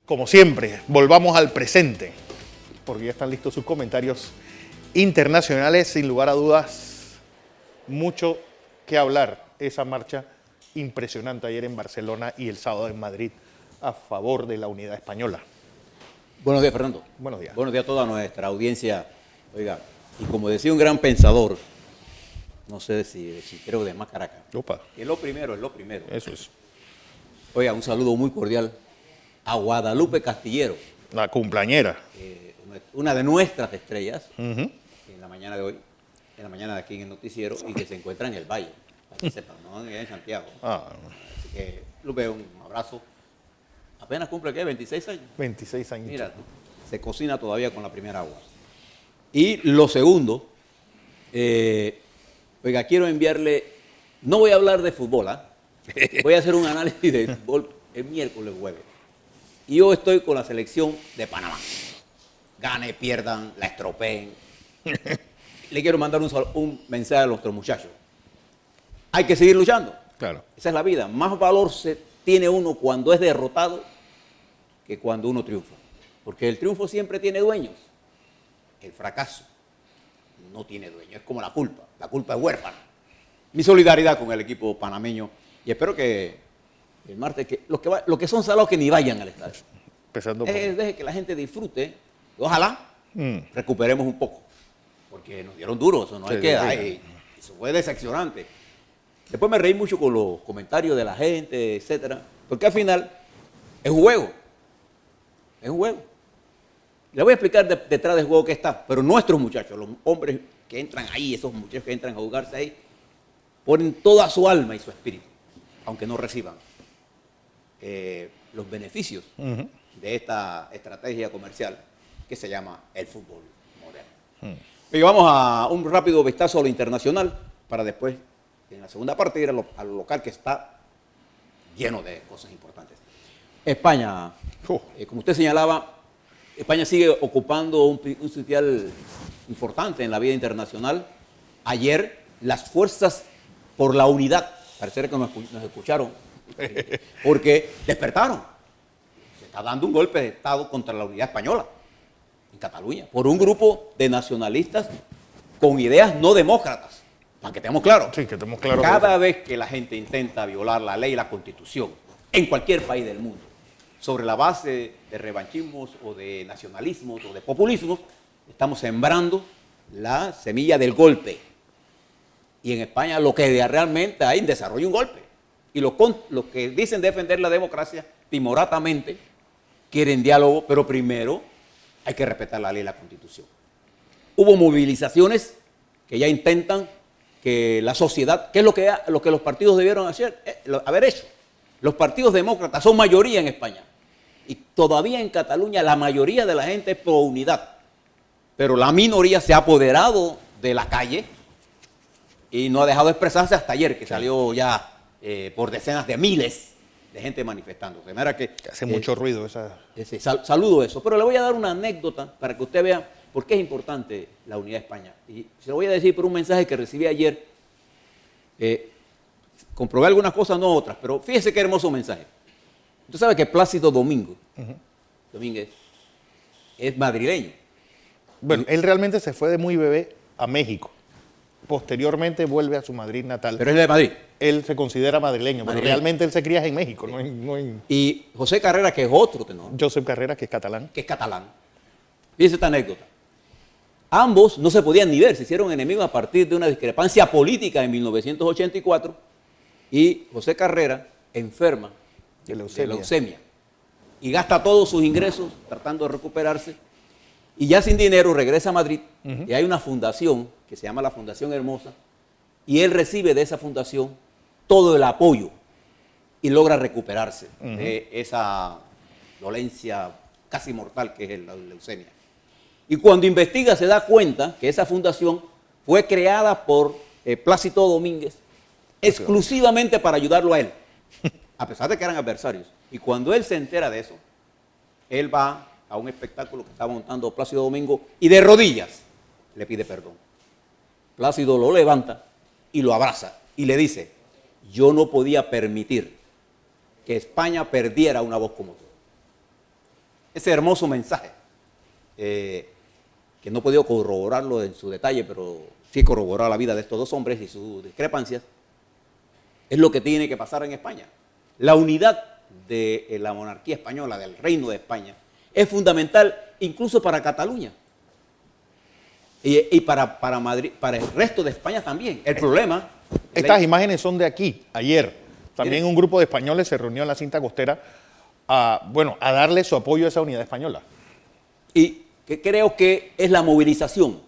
Como siempre, volvamos al presente, porque ya están listos sus comentarios internacionales. Sin lugar a dudas, mucho que hablar. Esa marcha impresionante ayer en Barcelona y el sábado en Madrid a favor de la unidad española. Buenos días, Fernando. Buenos días. Buenos días a toda nuestra audiencia. Oiga, y como decía un gran pensador, no sé si creo de más Caracas, Opa. que lo primero es lo primero. Eso es. Oiga, un saludo muy cordial a Guadalupe Castillero, La cumpleañera. una de nuestras estrellas, Uh-huh. en la mañana de hoy, en la mañana de aquí en el noticiero, y que se encuentra en el Valle, para que sepan, no en Santiago. Así que, Lupe, un abrazo. Apenas cumple, ¿qué? 26 años. 26 años. Mira, se cocina todavía con la primera agua. Y lo segundo, oiga, quiero enviarle, no voy a hablar de fútbol, voy a hacer un análisis de fútbol el miércoles, jueves. Y yo estoy con la selección de Panamá. Gane, pierdan, la estropeen. Le quiero mandar un mensaje a nuestros muchachos. Hay que seguir luchando. Claro. Esa es la vida. Más valor tiene uno cuando es derrotado que cuando uno triunfa. Porque el triunfo siempre tiene dueños. El fracaso no tiene dueño. Es como la culpa. La culpa es huérfana. Mi solidaridad con el equipo panameño. Y espero que el martes, los que son salados que ni vayan al estadio. Empezando por... Deje que la gente disfrute. Ojalá recuperemos un poco. Porque nos dieron duro. Eso no hay que dar. Eso fue decepcionante. Después me reí mucho con los comentarios de la gente, etcétera. Porque al final es un juego. Es un juego. Le voy a explicar detrás del juego que está. Pero nuestros muchachos, los hombres que entran ahí, esos muchachos que entran a jugarse ahí, ponen toda su alma y su espíritu, aunque no reciban los beneficios de esta estrategia comercial que se llama el fútbol moderno. Y vamos a un rápido vistazo a lo internacional para después, en la segunda parte, ir a lo local que está lleno de cosas importantes. España, como usted señalaba, España sigue ocupando un sitial importante en la vida internacional. Ayer, las fuerzas por la unidad, parece que nos escucharon, porque despertaron. Se está dando un golpe de Estado contra la unidad española en Cataluña, por un grupo de nacionalistas con ideas no demócratas, para que tengamos claro. Sí, que tenemos claro. Cada vez que la gente intenta violar la ley y la constitución, en cualquier país del mundo, sobre la base de revanchismos o de nacionalismos o de populismos, estamos sembrando la semilla del golpe. Y en España lo que realmente hay en desarrollo un golpe. Y los que dicen defender la democracia timoratamente quieren diálogo, pero primero hay que respetar la ley y la constitución. Hubo movilizaciones que ya intentan que la sociedad, que es lo que los partidos debieron haber hecho. Los partidos demócratas son mayoría en España. Y todavía en Cataluña la mayoría de la gente es pro unidad. Pero la minoría se ha apoderado de la calle y no ha dejado de expresarse hasta ayer, que salió ya por decenas de miles de gente manifestando. De manera que hace mucho ruido esa... Saludo eso. Pero le voy a dar una anécdota para que usted vea por qué es importante la unidad de España. Y se lo voy a decir por un mensaje que recibí ayer. Comprobé algunas cosas, no otras, pero fíjese qué hermoso mensaje. Usted sabe que Plácido Domínguez es madrileño. Bueno, él realmente se fue de muy bebé a México. Posteriormente vuelve a su Madrid natal. Pero es de Madrid. Él se considera madrileño, pero realmente él se cría en México. Y José Carrera, que es otro tenor. Josep Carrera, que es catalán. Fíjese esta anécdota. Ambos no se podían ni ver, se hicieron enemigos a partir de una discrepancia política en 1984 y José Carrera enferma de leucemia y gasta todos sus ingresos tratando de recuperarse y ya sin dinero regresa a Madrid y hay una fundación que se llama la Fundación Hermosa y él recibe de esa fundación todo el apoyo y logra recuperarse de esa dolencia casi mortal que es la leucemia. Y cuando investiga se da cuenta que esa fundación fue creada por Plácido Domínguez exclusivamente para ayudarlo a él, a pesar de que eran adversarios. Y cuando él se entera de eso, él va a un espectáculo que estaba montando Plácido Domingo y de rodillas le pide perdón. Plácido lo levanta y lo abraza y le dice, yo no podía permitir que España perdiera una voz como tú. ese hermoso mensaje, que no he podido corroborarlo en su detalle, pero sí corroborar la vida de estos dos hombres y sus discrepancias, es lo que tiene que pasar en España. La unidad de la monarquía española, del Reino de España, es fundamental incluso para Cataluña y para Madrid, para el resto de España también. El problema... Estas imágenes son de aquí, ayer. También un grupo de españoles se reunió en la cinta costera a darle su apoyo a esa unidad española. Y que creo que es la movilización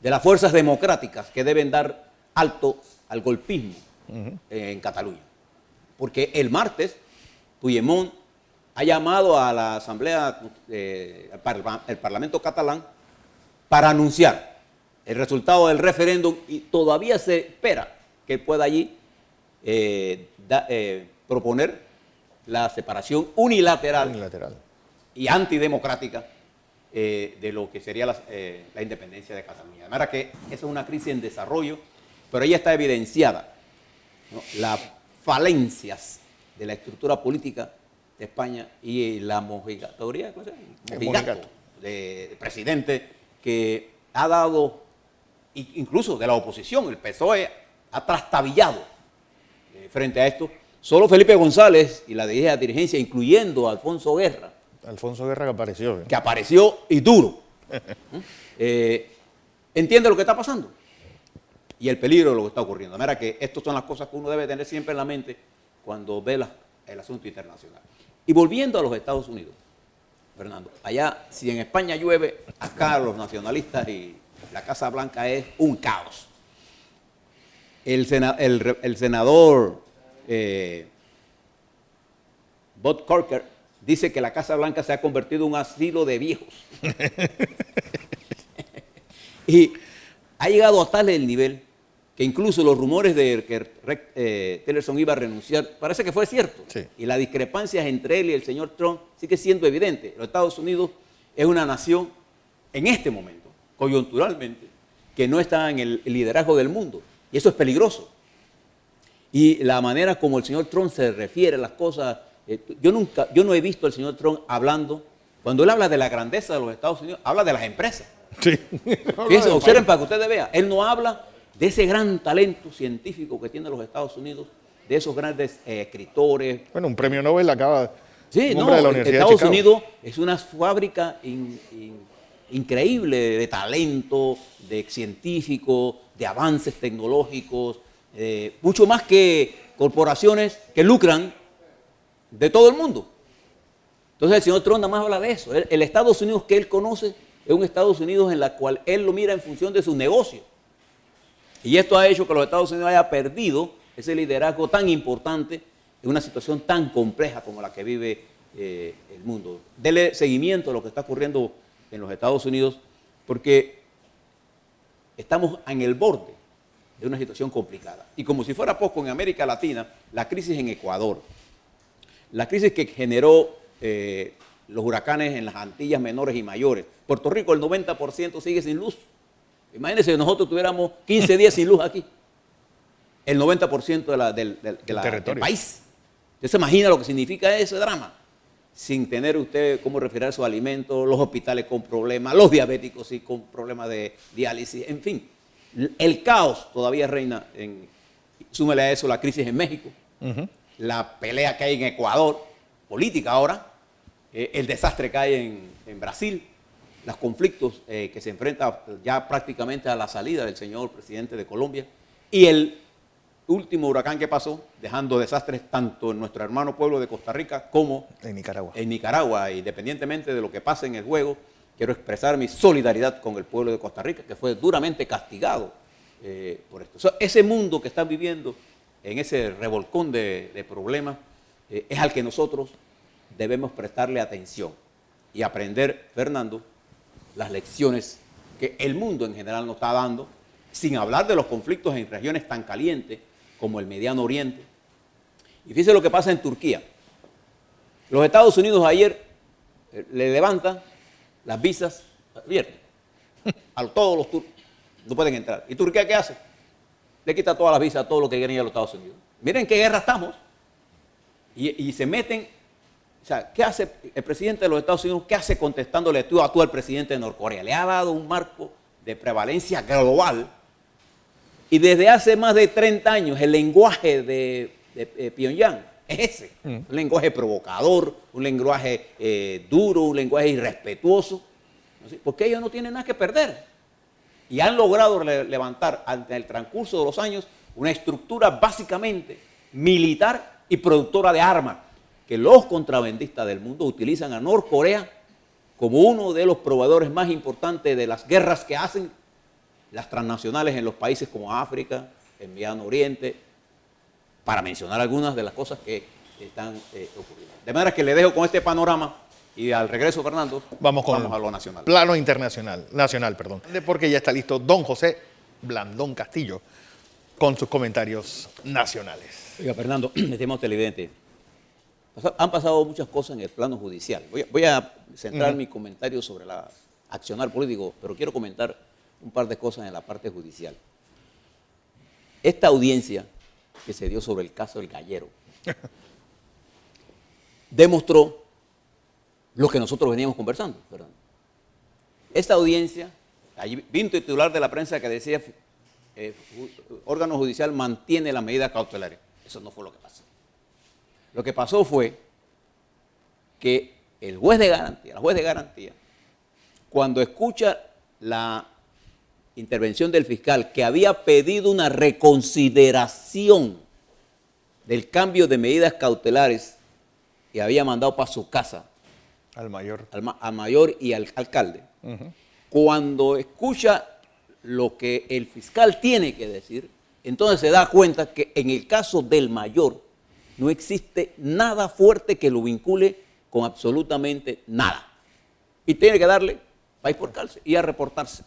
de las fuerzas democráticas que deben dar alto al golpismo en Cataluña. Porque el martes Puigdemont ha llamado a la Asamblea, el Parlamento catalán, para anunciar el resultado del referéndum y todavía se espera que él pueda allí proponer la separación unilateral y antidemocrática de lo que sería la independencia de Cataluña. De manera que esa es una crisis en desarrollo, pero ella está evidenciada, ¿no? Las falencias de la estructura política de España y la mojigatoria, mojigato de presidente que ha dado, incluso de la oposición, el PSOE ha trastabillado frente a esto. Solo Felipe González y la dirigencia, incluyendo a Alfonso Guerra que apareció y duro, entiende lo que está pasando y el peligro de lo que está ocurriendo. De manera que estas son las cosas que uno debe tener siempre en la mente cuando ve el asunto internacional. Y volviendo a los Estados Unidos, Fernando, allá, si en España llueve, acá los nacionalistas y la Casa Blanca es un caos. El senador Bob Corker dice que la Casa Blanca se ha convertido en un asilo de viejos. Y ha llegado a tal el nivel que incluso los rumores de que Tillerson iba a renunciar, parece que fue cierto. Sí. Y las discrepancias entre él y el señor Trump sigue siendo evidente. Los Estados Unidos es una nación, en este momento, coyunturalmente, que no está en el liderazgo del mundo. Y eso es peligroso. Y la manera como el señor Trump se refiere a las cosas, yo no he visto al señor Trump hablando, cuando él habla de la grandeza de los Estados Unidos, habla de las empresas. Sí. Fíjense, observen para que ustedes vean, él no habla de ese gran talento científico que tiene los Estados Unidos, de esos grandes escritores. Bueno, un premio Nobel acaba. Sí, no, de la Universidad Estados de Chicago. Unidos es una fábrica increíble de talento, de científicos, de avances tecnológicos, mucho más que corporaciones que lucran de todo el mundo. Entonces el señor Trump nada más habla de eso. El Estados Unidos que él conoce es un Estados Unidos en el cual él lo mira en función de sus negocios. Y esto ha hecho que los Estados Unidos haya perdido ese liderazgo tan importante en una situación tan compleja como la que vive el mundo. Dele seguimiento a lo que está ocurriendo en los Estados Unidos, porque estamos en el borde de una situación complicada. Y como si fuera poco, en América Latina, la crisis en Ecuador, la crisis que generó los huracanes en las Antillas menores y mayores. Puerto Rico, el 90% sigue sin luz. Imagínense si nosotros tuviéramos 15 días sin luz aquí. El 90% del país. ¿Usted se imagina lo que significa ese drama? Sin tener usted cómo refrigerar sus alimentos, los hospitales con problemas, los diabéticos y con problemas de diálisis, en fin. El caos todavía reina. Súmele a eso la crisis en México, la pelea que hay en Ecuador, política ahora, el desastre que hay en Brasil, los conflictos que se enfrenta ya prácticamente a la salida del señor presidente de Colombia y el último huracán que pasó, dejando desastres tanto en nuestro hermano pueblo de Costa Rica como en Nicaragua. Independientemente de lo que pase en el juego, quiero expresar mi solidaridad con el pueblo de Costa Rica, que fue duramente castigado por esto. O sea, ese mundo que están viviendo en ese revolcón de problemas es al que nosotros debemos prestarle atención y aprender, Fernando, las lecciones que el mundo en general nos está dando, sin hablar de los conflictos en regiones tan calientes como el Mediano Oriente. Y fíjense lo que pasa en Turquía. Los Estados Unidos ayer le levantan las visas abiertas a todos los turcos, no pueden entrar. ¿Y Turquía qué hace? Le quita todas las visas a todo lo que quieren ir a los Estados Unidos. Miren qué guerra estamos. Y se meten O sea, ¿qué hace el presidente de los Estados Unidos? ¿Qué hace contestándole tú a tú al presidente de Norcorea? Le ha dado un marco de prevalencia global y desde hace más de 30 años el lenguaje de Pyongyang es ese. Un lenguaje provocador, un lenguaje duro, un lenguaje irrespetuoso. Porque ellos no tienen nada que perder. Y han logrado levantar ante el transcurso de los años una estructura básicamente militar y productora de armas, que los contrabandistas del mundo utilizan a Norcorea como uno de los proveedores más importantes de las guerras que hacen las transnacionales en los países como África, el Mediano Oriente, para mencionar algunas de las cosas que están ocurriendo. De manera que le dejo con este panorama y al regreso, Fernando, vamos a lo nacional. Plano nacional, perdón. Porque ya está listo don José Blandón Castillo con sus comentarios nacionales. Oiga, Fernando, estimado televidente, han pasado muchas cosas en el plano judicial. Voy a centrar mi comentario sobre el accionar político, pero quiero comentar un par de cosas en la parte judicial. Esta audiencia que se dio sobre el caso del Gallero demostró lo que nosotros veníamos conversando, Fernando. Esta audiencia, allí vi un titular de la prensa que decía órgano judicial mantiene las medidas cautelares. Eso no fue lo que pasó. Lo que pasó fue que el juez de garantía, cuando escucha la intervención del fiscal que había pedido una reconsideración del cambio de medidas cautelares y había mandado para su casa al mayor, al mayor y al alcalde, cuando escucha lo que el fiscal tiene que decir, entonces se da cuenta que en el caso del mayor no existe nada fuerte que lo vincule con absolutamente nada. Y tiene que darle, va a ir por cárcel y a reportarse.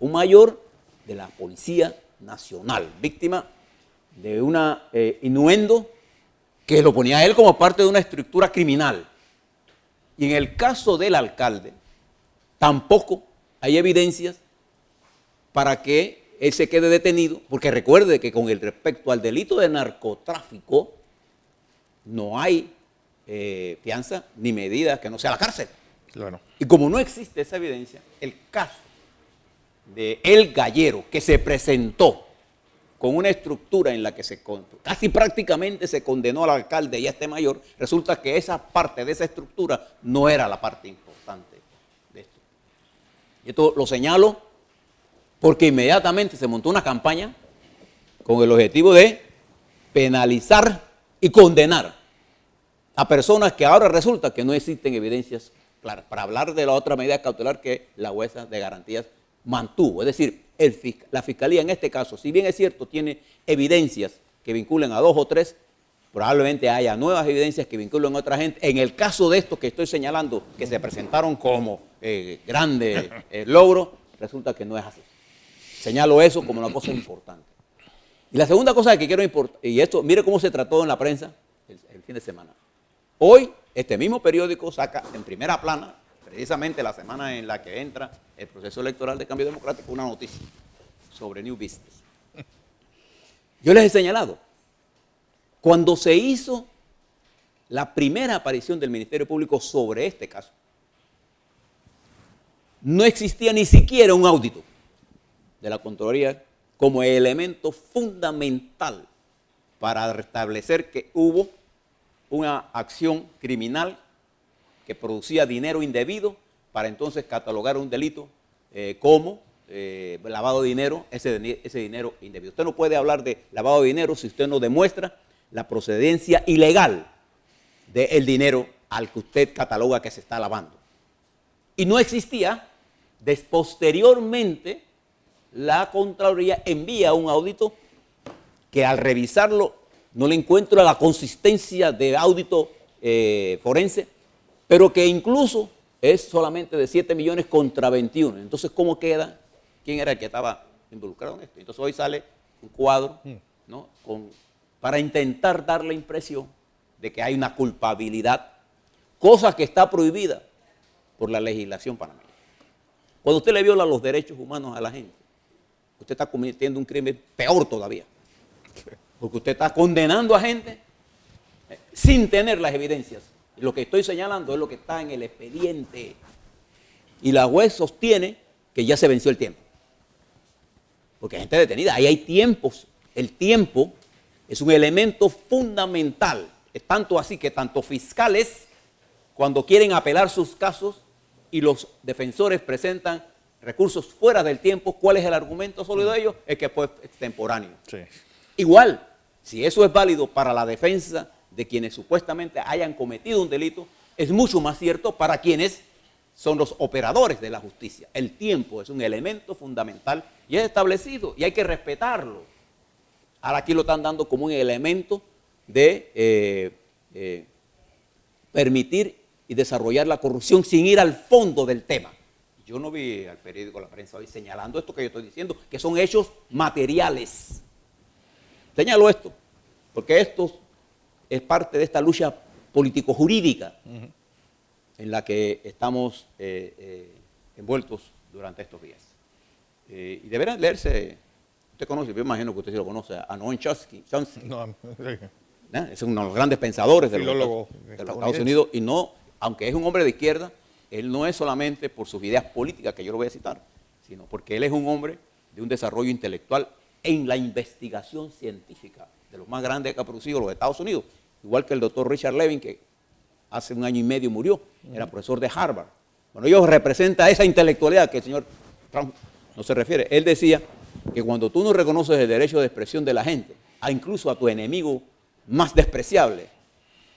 Un mayor de la Policía Nacional, víctima de una innuendo que lo ponía a él como parte de una estructura criminal. Y en el caso del alcalde, tampoco hay evidencias para que él se quede detenido, porque recuerde que con el respecto al delito de narcotráfico no hay fianza ni medida que no sea la cárcel. Claro. Y como no existe esa evidencia, el caso de El Gallero, que se presentó con una estructura en la que casi prácticamente se condenó al alcalde y a este mayor, resulta que esa parte de esa estructura no era la parte importante de esto. Y esto lo señalo porque inmediatamente se montó una campaña con el objetivo de penalizar y condenar a personas que ahora resulta que no existen evidencias claras, para hablar de la otra medida cautelar que la jueza de garantías mantuvo. Es decir, la fiscalía en este caso, si bien es cierto, tiene evidencias que vinculan a 2 o 3, probablemente haya nuevas evidencias que vinculan a otra gente. En el caso de estos que estoy señalando, que se presentaron como grande logro, resulta que no es así. Señalo eso como una cosa importante. Y la segunda cosa que quiero importar, y esto, mire cómo se trató en la prensa el fin de semana. Hoy, este mismo periódico saca en primera plana, precisamente la semana en la que entra el proceso electoral de cambio democrático, una noticia sobre New Business. Yo les he señalado, cuando se hizo la primera aparición del Ministerio Público sobre este caso, no existía ni siquiera un audito de la Contraloría como elemento fundamental para restablecer que hubo una acción criminal que producía dinero indebido para entonces catalogar un delito como lavado de dinero, ese dinero indebido. Usted no puede hablar de lavado de dinero si usted no demuestra la procedencia ilegal del dinero al que usted cataloga que se está lavando. Y no existía. Posteriormente, la Contraloría envía un audito que al revisarlo no le encuentra la consistencia de audito forense, pero que incluso es solamente de 7 millones contra 21. Entonces, ¿cómo queda? ¿Quién era el que estaba involucrado en esto? Entonces, hoy sale un cuadro, ¿no?, para intentar dar la impresión de que hay una culpabilidad, cosa que está prohibida por la legislación panameña. Cuando usted le viola los derechos humanos a la gente, usted está cometiendo un crimen peor todavía. Porque usted está condenando a gente sin tener las evidencias Y lo que estoy señalando es lo que está en el expediente. Y la juez sostiene que ya se venció el tiempo. Porque hay gente detenida, ahí hay tiempos. El tiempo es un elemento fundamental. Es tanto así que tanto fiscales, cuando quieren apelar sus casos y los defensores presentan recursos fuera del tiempo, ¿cuál es el argumento sólido de ellos? Es que fue extemporáneo. Sí. Igual, si eso es válido para la defensa de quienes supuestamente hayan cometido un delito, es mucho más cierto para quienes son los operadores de la justicia. El tiempo es un elemento fundamental y es establecido y hay que respetarlo. Ahora aquí lo están dando como un elemento de permitir y desarrollar la corrupción sin ir al fondo del tema. Yo no vi al periódico La Prensa hoy señalando esto que yo estoy diciendo, que son hechos materiales. Señalo esto, porque esto es parte de esta lucha político-jurídica en la que estamos envueltos durante estos días. Y deberán leerse, usted conoce, yo imagino que usted sí lo conoce, a Noam Chomsky. No, Es uno de los grandes pensadores de filólogo los Estados Unidos, y no, aunque es un hombre de izquierda, él no es solamente por sus ideas políticas, que yo lo voy a citar, sino porque él es un hombre de un desarrollo intelectual en la investigación científica, de los más grandes que ha producido los Estados Unidos, igual que el doctor Richard Levin, que hace 1 año y medio murió, era profesor de Harvard. Bueno, ellos representan esa intelectualidad que el señor Trump no se refiere. Él decía que cuando tú no reconoces el derecho de expresión de la gente, incluso a tu enemigo más despreciable,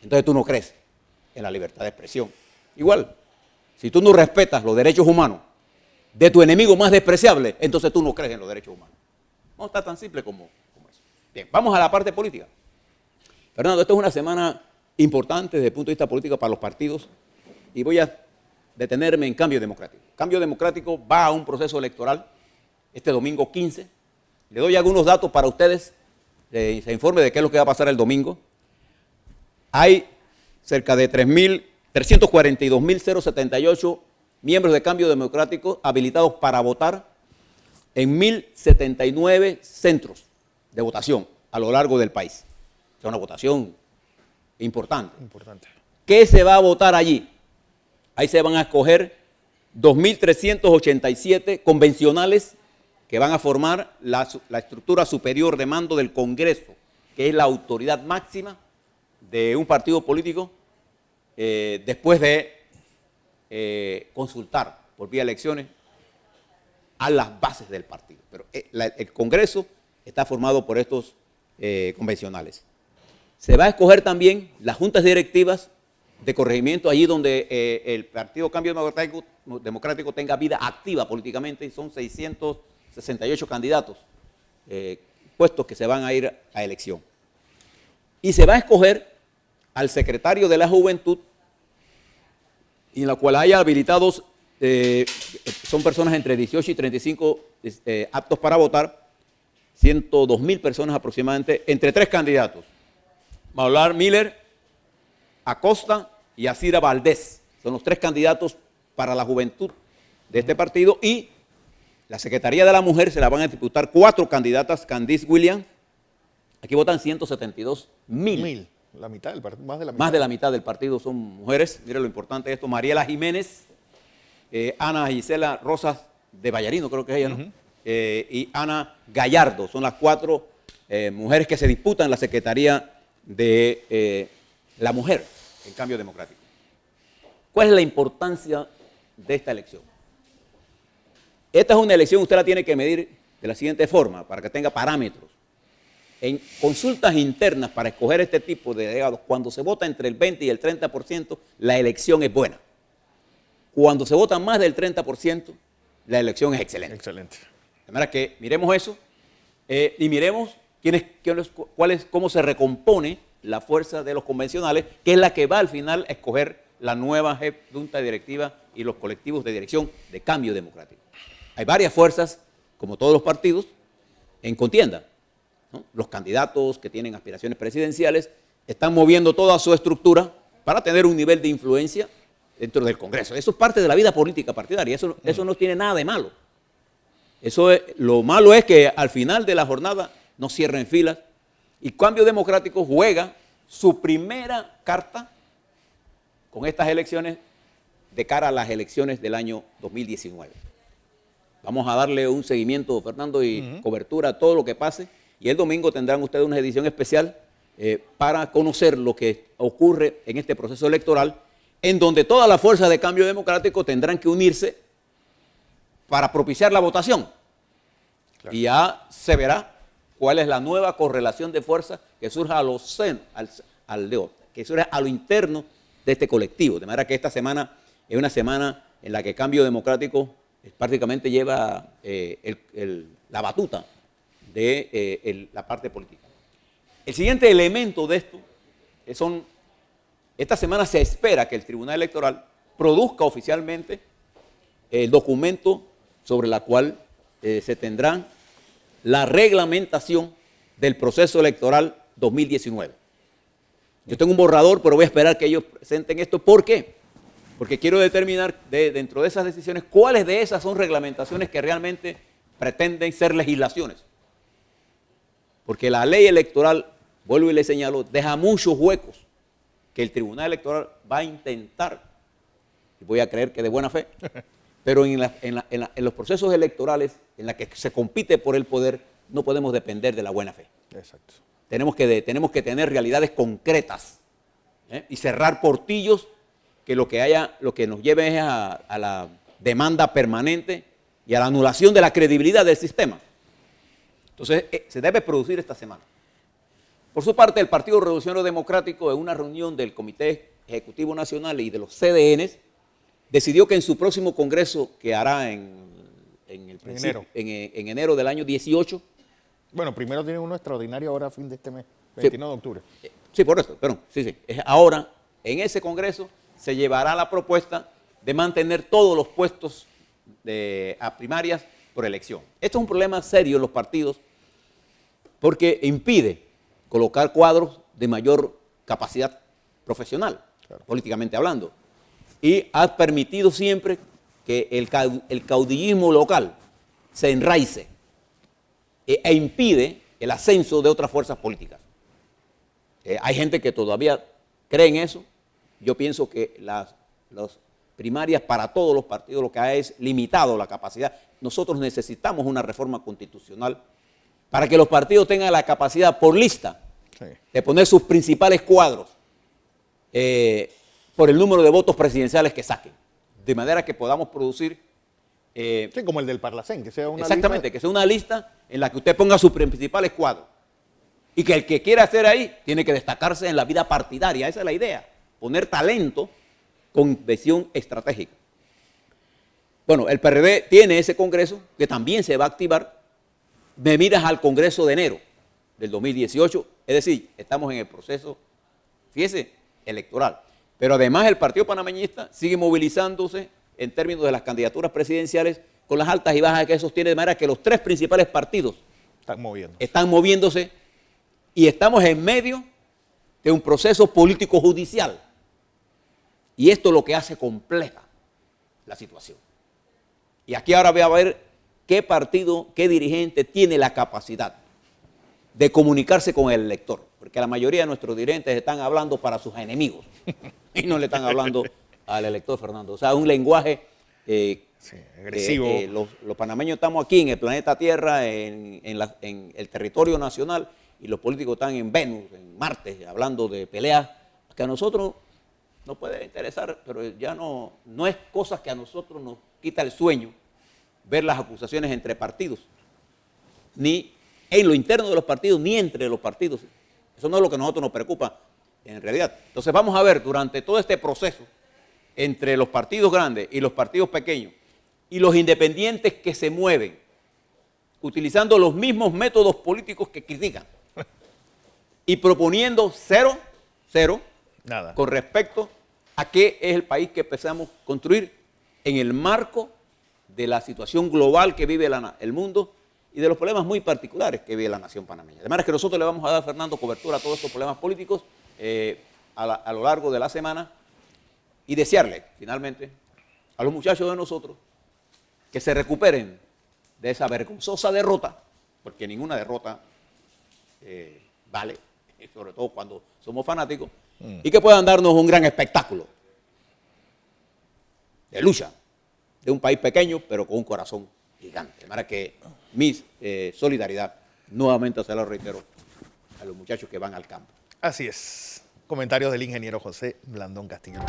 entonces tú no crees en la libertad de expresión. Igual, si tú no respetas los derechos humanos de tu enemigo más despreciable, entonces tú no crees en los derechos humanos. No está tan simple como eso. Bien, vamos a la parte política. Fernando, esto es una semana importante desde el punto de vista político para los partidos y voy a detenerme en Cambio Democrático. Cambio Democrático va a un proceso electoral este domingo 15. Le doy algunos datos para ustedes, se informe de qué es lo que va a pasar el domingo. Hay cerca de 342.078 miembros de Cambio Democrático habilitados para votar en 1.079 centros de votación a lo largo del país. Es una votación importante. ¿Qué se va a votar allí? Ahí se van a escoger 2.387 convencionales que van a formar la estructura superior de mando del Congreso, que es la autoridad máxima de un partido político después de consultar por vía elecciones a las bases del partido. Pero el Congreso está formado por estos convencionales. Se va a escoger también las juntas directivas de corregimiento allí donde el Partido Cambio Democrático tenga vida activa políticamente, y son 668 candidatos puestos que se van a ir a elección. Y se va a escoger al secretario de la Juventud, en la cual haya habilitados, son personas entre 18 y 35 aptos para votar, 102.000 personas aproximadamente, entre 3 candidatos: Maular Miller, Acosta y Asira Valdés. Son los 3 candidatos para la juventud de este partido, y la Secretaría de la Mujer se la van a disputar 4 candidatas. Candice Williams, aquí votan 172.000. La mitad del partido, más de la mitad. Más de la mitad del partido son mujeres. Mire lo importante de esto: Mariela Jiménez, Ana Gisela Rosas de Vallarino, creo que es ella, ¿no? Y Ana Gallardo. Son las 4 mujeres que se disputan la Secretaría de la Mujer en Cambio Democrático. ¿Cuál es la importancia de esta elección? Esta es una elección, usted la tiene que medir de la siguiente forma, para que tenga parámetros. En consultas internas para escoger este tipo de delegados, cuando se vota entre el 20 y el 30%, la elección es buena. Cuando se vota más del 30%, la elección es excelente. Excelente. De manera que miremos eso y miremos cómo se recompone la fuerza de los convencionales, que es la que va al final a escoger la nueva junta directiva y los colectivos de dirección de Cambio Democrático. Hay varias fuerzas, como todos los partidos, en contienda, ¿no? Los candidatos que tienen aspiraciones presidenciales están moviendo toda su estructura para tener un nivel de influencia dentro del Congreso. Eso es parte de la vida política partidaria, eso no tiene nada de malo. Lo malo es que al final de la jornada no cierren filas, y Cambio Democrático juega su primera carta con estas elecciones de cara a las elecciones del año 2019. Vamos a darle un seguimiento, Fernando, y cobertura a todo lo que pase. Y el domingo tendrán ustedes una edición especial para conocer lo que ocurre en este proceso electoral, en donde todas las fuerzas de cambio democrático tendrán que unirse para propiciar la votación. Claro. Y ya se verá cuál es la nueva correlación de fuerzas que surja a que surja a lo interno de este colectivo. De manera que esta semana es una semana en la que Cambio Democrático prácticamente lleva la batuta de la parte política. El siguiente elemento de esto esta semana se espera que el Tribunal Electoral produzca oficialmente el documento sobre el cual se tendrá la reglamentación del proceso electoral 2019. Yo tengo un borrador, pero voy a esperar que ellos presenten esto. ¿Por qué? Porque quiero determinar dentro de esas decisiones cuáles de esas son reglamentaciones que realmente pretenden ser legislaciones. Porque la ley electoral, vuelvo y le señalo, deja muchos huecos que el Tribunal Electoral va a intentar, y voy a creer que de buena fe, pero en los procesos electorales en los que se compite por el poder, no podemos depender de la buena fe. Exacto. Tenemos que tener realidades concretas y cerrar portillos que lo que nos lleve es a la demanda permanente y a la anulación de la credibilidad del sistema. Entonces, se debe producir esta semana. Por su parte, el Partido Revolucionario Democrático, en una reunión del Comité Ejecutivo Nacional y de los CDNs, decidió que en su próximo congreso, que hará en enero del año 18. Bueno, primero tiene uno extraordinario ahora a fin de este mes, 29 de octubre. Sí, por eso, perdón, sí. Es ahora, en ese congreso, se llevará la propuesta de mantener todos los puestos a primarias por elección. Esto es un problema serio en los partidos porque impide colocar cuadros de mayor capacidad profesional, claro, políticamente hablando. Y ha permitido siempre que el caudillismo local se enraice e impide el ascenso de otras fuerzas políticas. Hay gente que todavía cree en eso. Yo pienso que las primarias para todos los partidos lo que ha es limitado la capacidad. Nosotros necesitamos una reforma constitucional para que los partidos tengan la capacidad por lista de poner sus principales cuadros por el número de votos presidenciales que saquen, de manera que podamos producir sí, como el del Parlacén, que sea una exactamente, lista. Que sea una lista en la que usted ponga sus principales cuadros y que el que quiera hacer ahí tiene que destacarse en la vida partidaria. Esa es la idea, poner talento con visión estratégica. Bueno, el PRD tiene ese congreso que también se va a activar. Me miras al congreso de enero del 2018, es decir, estamos en el proceso, fíjese, electoral. Pero además el Partido Panameñista sigue movilizándose en términos de las candidaturas presidenciales con las altas y bajas que eso tiene, de manera que los tres principales partidos están moviéndose y estamos en medio de un proceso político judicial. Y esto es lo que hace compleja la situación. Y aquí ahora voy a ver qué partido, qué dirigente tiene la capacidad de comunicarse con el elector. Porque la mayoría de nuestros dirigentes están hablando para sus enemigos y no le están hablando al elector, Fernando. O sea, un lenguaje agresivo. Los panameños estamos aquí en el planeta Tierra, en el territorio nacional, y los políticos están en Venus, en Marte, hablando de peleas que a nosotros nos puede interesar, pero ya no es cosa que a nosotros nos quita el sueño ver las acusaciones entre partidos, ni en lo interno de los partidos, ni entre los partidos. Eso no es lo que a nosotros nos preocupa en realidad. Entonces vamos a ver durante todo este proceso entre los partidos grandes y los partidos pequeños y los independientes que se mueven utilizando los mismos métodos políticos que critican y proponiendo cero nada con respecto a qué es el país que empezamos a construir en el marco de la situación global que vive el mundo y de los problemas muy particulares que vive la nación panameña. De manera que nosotros le vamos a dar, Fernando, cobertura a todos estos problemas políticos a lo largo de la semana y desearle, finalmente, a los muchachos de nosotros que se recuperen de esa vergonzosa derrota, porque ninguna derrota vale, sobre todo cuando somos fanáticos, y que puedan darnos un gran espectáculo de lucha, de un país pequeño, pero con un corazón gigante. De manera que mi solidaridad, nuevamente se lo reitero, a los muchachos que van al campo. Así es. Comentarios del ingeniero José Blandón Castillo.